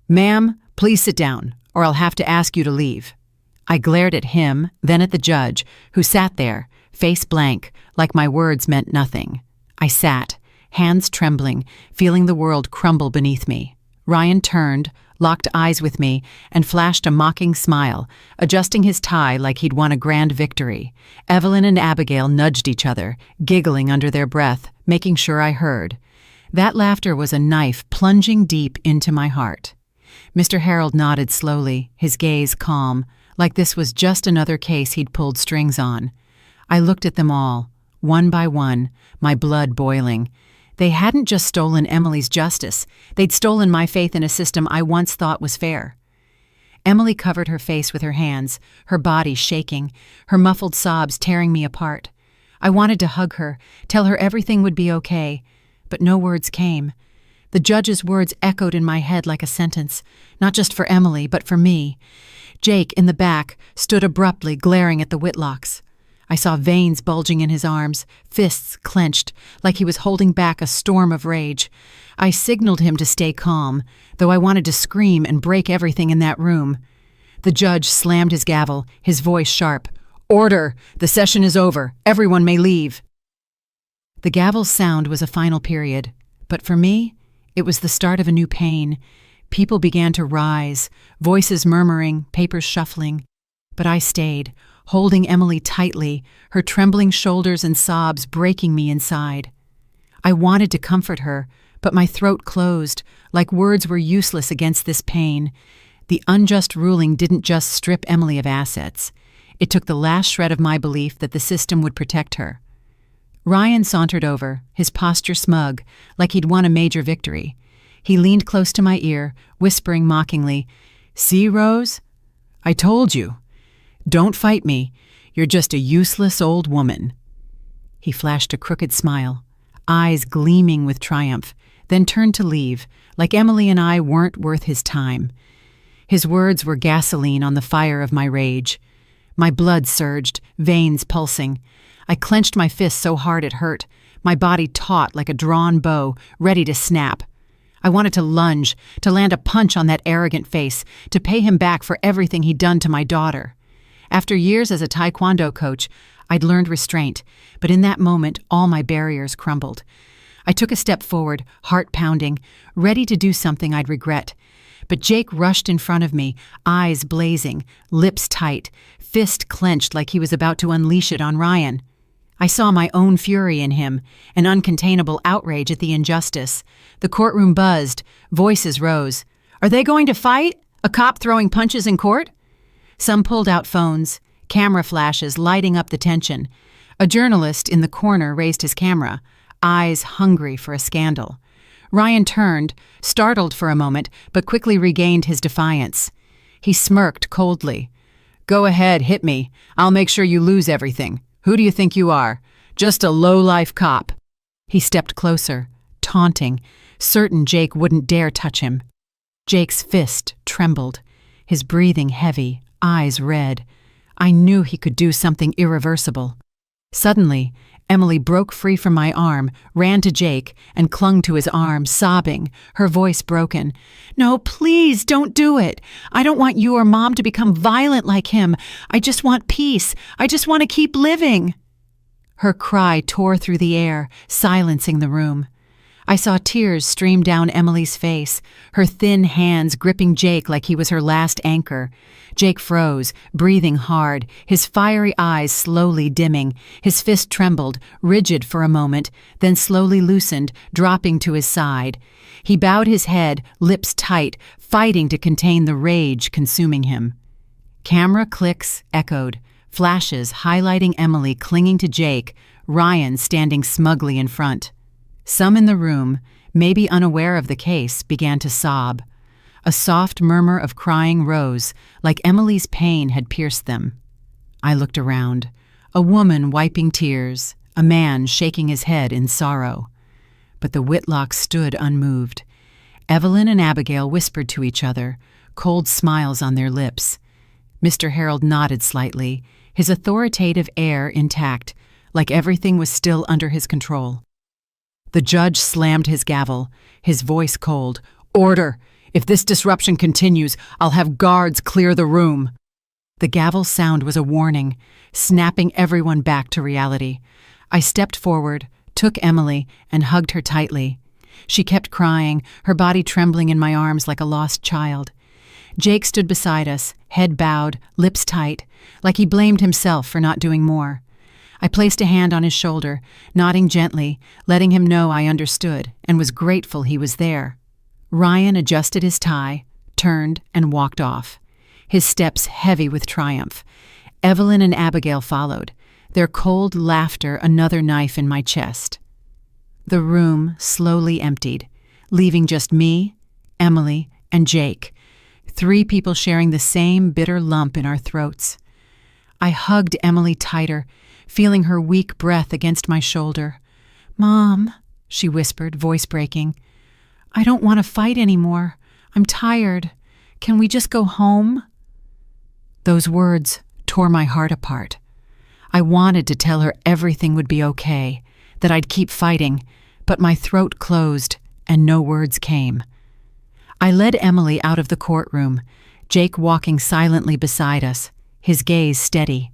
S1: "Ma'am, please sit down, or I'll have to ask you to leave." I glared at him, then at the judge, who sat there, face blank, like my words meant nothing. I sat, hands trembling, feeling the world crumble beneath me. Ryan turned, locked eyes with me, and flashed a mocking smile, adjusting his tie like he'd won a grand victory. Evelyn and Abigail nudged each other, giggling under their breath, making sure I heard. That laughter was a knife plunging deep into my heart. Mr. Harold nodded slowly, his gaze calm, like this was just another case he'd pulled strings on. I looked at them all, one by one, my blood boiling. They hadn't just stolen Emily's justice. They'd stolen my faith in a system I once thought was fair. Emily covered her face with her hands, her body shaking, her muffled sobs tearing me apart. I wanted to hug her, tell her everything would be okay, but no words came. The judge's words echoed in my head like a sentence, not just for Emily, but for me. Jake, in the back, stood abruptly glaring at the Whitlocks. I saw veins bulging in his arms, fists clenched, like he was holding back a storm of rage. I signaled him to stay calm, though I wanted to scream and break everything in that room. The judge slammed his gavel, his voice sharp. "Order! The session is over. Everyone may leave." The gavel's sound was a final period, but for me, it was the start of a new pain. People began to rise, voices murmuring, papers shuffling. But I stayed, holding Emily tightly, her trembling shoulders and sobs breaking me inside. I wanted to comfort her, but my throat closed, like words were useless against this pain. The unjust ruling didn't just strip Emily of assets. It took the last shred of my belief that the system would protect her. Ryan sauntered over, his posture smug, like he'd won a major victory. He leaned close to my ear, whispering mockingly, "See, Rose? I told you. Don't fight me. You're just a useless old woman." He flashed a crooked smile, eyes gleaming with triumph, then turned to leave, like Emily and I weren't worth his time. His words were gasoline on the fire of my rage. My blood surged, veins pulsing. I clenched my fist so hard it hurt, my body taut like a drawn bow, ready to snap. I wanted to lunge, to land a punch on that arrogant face, to pay him back for everything he'd done to my daughter. After years as a taekwondo coach, I'd learned restraint, but in that moment, all my barriers crumbled. I took a step forward, heart pounding, ready to do something I'd regret. But Jake rushed in front of me, eyes blazing, lips tight, fist clenched like he was about to unleash it on Ryan. I saw my own fury in him, an uncontainable outrage at the injustice. The courtroom buzzed, voices rose. "Are they going to fight? A cop throwing punches in court?" Some pulled out phones, camera flashes lighting up the tension. A journalist in the corner raised his camera, eyes hungry for a scandal. Ryan turned, startled for a moment, but quickly regained his defiance. He smirked coldly. "Go ahead, hit me. I'll make sure you lose everything. Who do you think you are? Just a low-life cop." He stepped closer, taunting, certain Jake wouldn't dare touch him. Jake's fist trembled, his breathing heavy, eyes red. I knew he could do something irreversible. Suddenly, Emily broke free from my arm, ran to Jake, and clung to his arm, sobbing, her voice broken. "No, please, don't do it. I don't want you or Mom to become violent like him. I just want peace. I just want to keep living." Her cry tore through the air, silencing the room. I saw tears stream down Emily's face, her thin hands gripping Jake like he was her last anchor. Jake froze, breathing hard, his fiery eyes slowly dimming. His fist trembled, rigid for a moment, then slowly loosened, dropping to his side. He bowed his head, lips tight, fighting to contain the rage consuming him. Camera clicks echoed, flashes highlighting Emily clinging to Jake, Ryan standing smugly in front. Some in the room, maybe unaware of the case, began to sob. A soft murmur of crying rose, like Emily's pain had pierced them. I looked around. A woman wiping tears, a man shaking his head in sorrow. But the Whitlocks stood unmoved. Evelyn and Abigail whispered to each other, cold smiles on their lips. Mr. Harold nodded slightly, his authoritative air intact, like everything was still under his control. The judge slammed his gavel, his voice cold. "Order! If this disruption continues, I'll have guards clear the room." The gavel's sound was a warning, snapping everyone back to reality. I stepped forward, took Emily, and hugged her tightly. She kept crying, her body trembling in my arms like a lost child. Jake stood beside us, head bowed, lips tight, like he blamed himself for not doing more. I placed a hand on his shoulder, nodding gently, letting him know I understood and was grateful he was there. Ryan adjusted his tie, turned, and walked off, his steps heavy with triumph. Evelyn and Abigail followed, their cold laughter another knife in my chest. The room slowly emptied, leaving just me, Emily, and Jake, 3 people sharing the same bitter lump in our throats. I hugged Emily tighter, feeling her weak breath against my shoulder. "Mom," she whispered, voice breaking, "I don't want to fight anymore. I'm tired. Can we just go home?" Those words tore my heart apart. I wanted to tell her everything would be okay, that I'd keep fighting, but my throat closed and no words came. I led Emily out of the courtroom, Jake walking silently beside us, his gaze steady.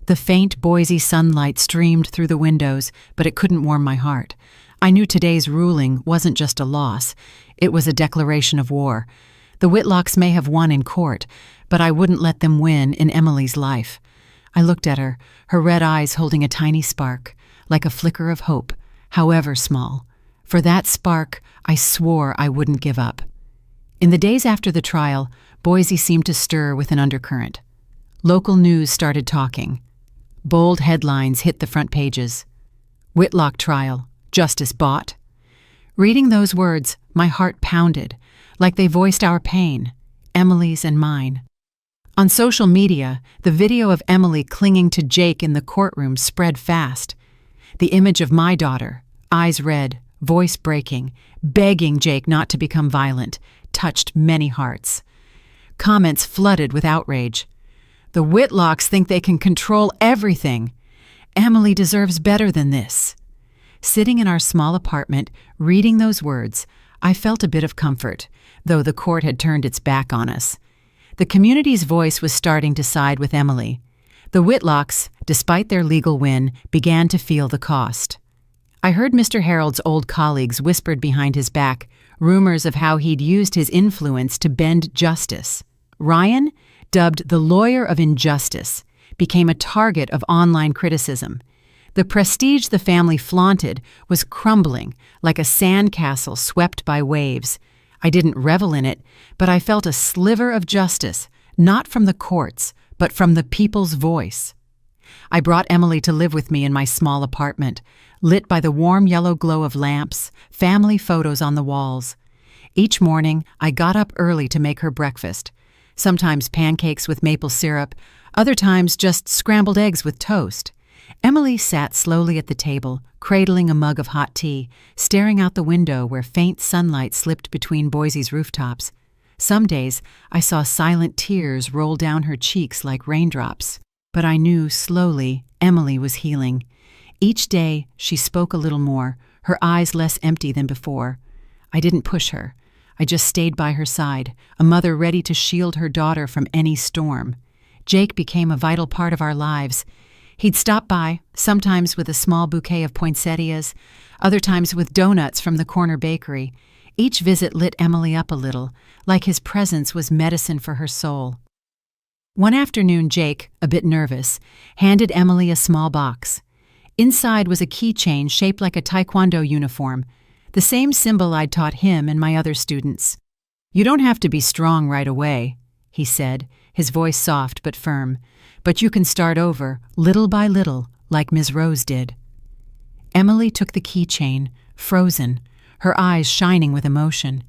S1: The faint Boise sunlight streamed through the windows, but it couldn't warm my heart. I knew today's ruling wasn't just a loss. It was a declaration of war. The Whitlocks may have won in court, but I wouldn't let them win in Emily's life. I looked at her, her red eyes holding a tiny spark, like a flicker of hope, however small. For that spark, I swore I wouldn't give up. In the days after the trial, Boise seemed to stir with an undercurrent. Local news started talking. Bold headlines hit the front pages. Whitlock trial, justice bought. Reading those words, my heart pounded, like they voiced our pain, Emily's and mine. On social media, the video of Emily clinging to Jake in the courtroom spread fast. The image of my daughter, eyes red, voice breaking, begging Jake not to become violent, touched many hearts. Comments flooded with outrage. "The Whitlocks think they can control everything. Emily deserves better than this." Sitting in our small apartment, reading those words, I felt a bit of comfort, though the court had turned its back on us. The community's voice was starting to side with Emily. The Whitlocks, despite their legal win, began to feel the cost. I heard Mr. Harold's old colleagues whispered behind his back rumors of how he'd used his influence to bend justice. Ryan, dubbed the lawyer of injustice, became a target of online criticism. The prestige the family flaunted was crumbling like a sandcastle swept by waves. I didn't revel in it, but I felt a sliver of justice, not from the courts, but from the people's voice. I brought Emily to live with me in my small apartment, lit by the warm yellow glow of lamps, family photos on the walls. Each morning, I got up early to make her breakfast, sometimes pancakes with maple syrup, other times just scrambled eggs with toast. Emily sat slowly at the table, cradling a mug of hot tea, staring out the window where faint sunlight slipped between Boise's rooftops. Some days, I saw silent tears roll down her cheeks like raindrops. But I knew slowly Emily was healing. Each day, she spoke a little more, her eyes less empty than before. I didn't push her. I just stayed by her side, a mother ready to shield her daughter from any storm. Jake became a vital part of our lives. He'd stop by, sometimes with a small bouquet of poinsettias, other times with donuts from the corner bakery. Each visit lit Emily up a little, like his presence was medicine for her soul. One afternoon, Jake, a bit nervous, handed Emily a small box. Inside was a keychain shaped like a taekwondo uniform, the same symbol I'd taught him and my other students. "You don't have to be strong right away," he said, his voice soft but firm, "but you can start over, little by little, like Ms. Rose did." Emily took the keychain, frozen, her eyes shining with emotion.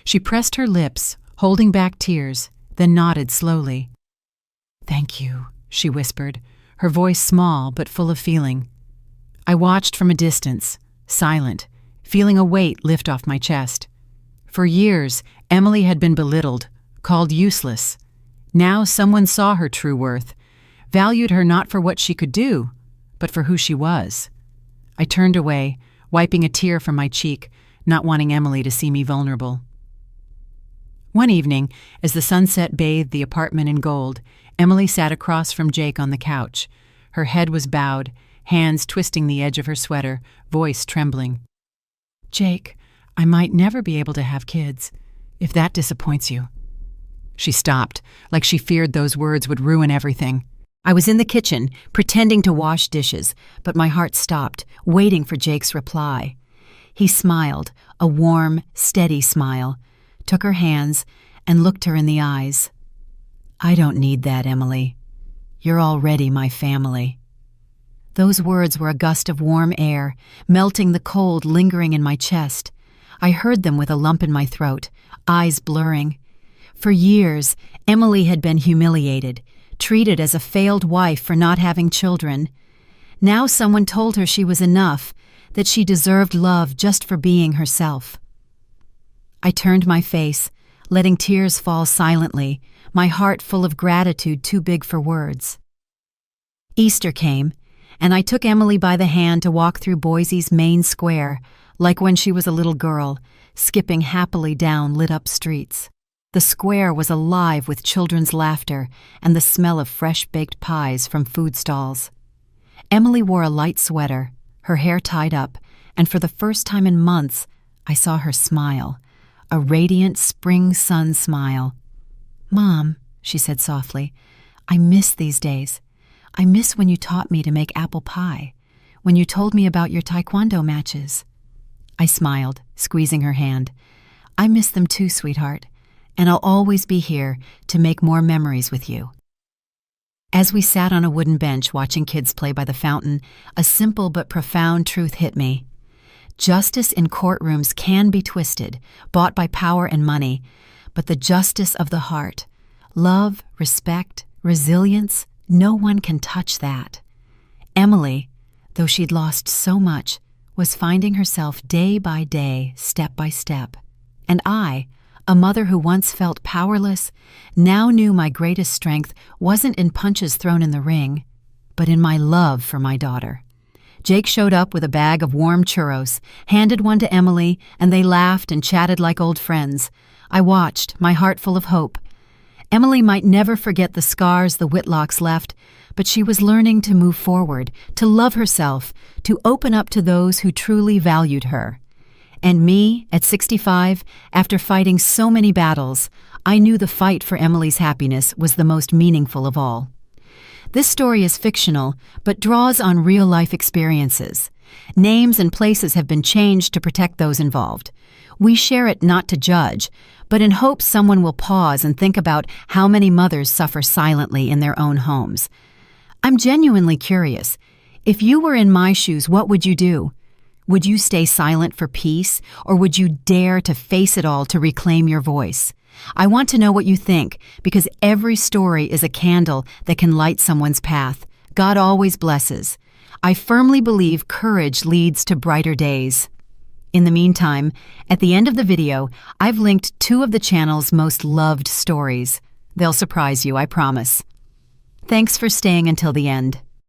S1: She pressed her lips, holding back tears, then nodded slowly. "Thank you," she whispered, her voice small but full of feeling. I watched from a distance, silent, feeling a weight lift off my chest. For years, Emily had been belittled, called useless. Now someone saw her true worth, valued her not for what she could do, but for who she was. I turned away, wiping a tear from my cheek, not wanting Emily to see me vulnerable. One evening, as the sunset bathed the apartment in gold, Emily sat across from Jake on the couch. Her head was bowed, hands twisting the edge of her sweater, voice trembling. "Jake, I might never be able to have kids, if that disappoints you." She stopped, like she feared those words would ruin everything. I was in the kitchen, pretending to wash dishes, but my heart stopped, waiting for Jake's reply. He smiled, a warm, steady smile, took her hands, and looked her in the eyes. "I don't need that, Emily. You're already my family." Those words were a gust of warm air, melting the cold lingering in my chest. I heard them with a lump in my throat, eyes blurring. For years, Emily had been humiliated, treated as a failed wife for not having children. Now someone told her she was enough, that she deserved love just for being herself. I turned my face, letting tears fall silently, my heart full of gratitude too big for words. Easter came, and I took Emily by the hand to walk through Boise's main square, like when she was a little girl, skipping happily down lit-up streets. The square was alive with children's laughter and the smell of fresh-baked pies from food stalls. Emily wore a light sweater, her hair tied up, and for the first time in months, I saw her smile, a radiant spring sun smile. "Mom," she said softly, "I miss these days. I miss when you taught me to make apple pie, when you told me about your taekwondo matches." I smiled, squeezing her hand. "I miss them too, sweetheart, and I'll always be here to make more memories with you." As we sat on a wooden bench watching kids play by the fountain, a simple but profound truth hit me. Justice in courtrooms can be twisted, bought by power and money, but the justice of the heart, love, respect, resilience, no one can touch that. Emily, though she'd lost so much, was finding herself day by day, step by step. And I, a mother who once felt powerless, now knew my greatest strength wasn't in punches thrown in the ring, but in my love for my daughter. Jake showed up with a bag of warm churros, handed one to Emily, and they laughed and chatted like old friends. I watched, my heart full of hope. Emily might never forget the scars the Whitlocks left, but she was learning to move forward, to love herself, to open up to those who truly valued her. And me, at 65, after fighting so many battles, I knew the fight for Emily's happiness was the most meaningful of all. This story is fictional, but draws on real-life experiences. Names and places have been changed to protect those involved. We share it not to judge, but in hopes someone will pause and think about how many mothers suffer silently in their own homes. I'm genuinely curious. If you were in my shoes, what would you do? Would you stay silent for peace, or would you dare to face it all to reclaim your voice? I want to know what you think, because every story is a candle that can light someone's path. God always blesses. I firmly believe courage leads to brighter days. In the meantime, at the end of the video, I've linked 2 of the channel's most loved stories. They'll surprise you, I promise. Thanks for staying until the end.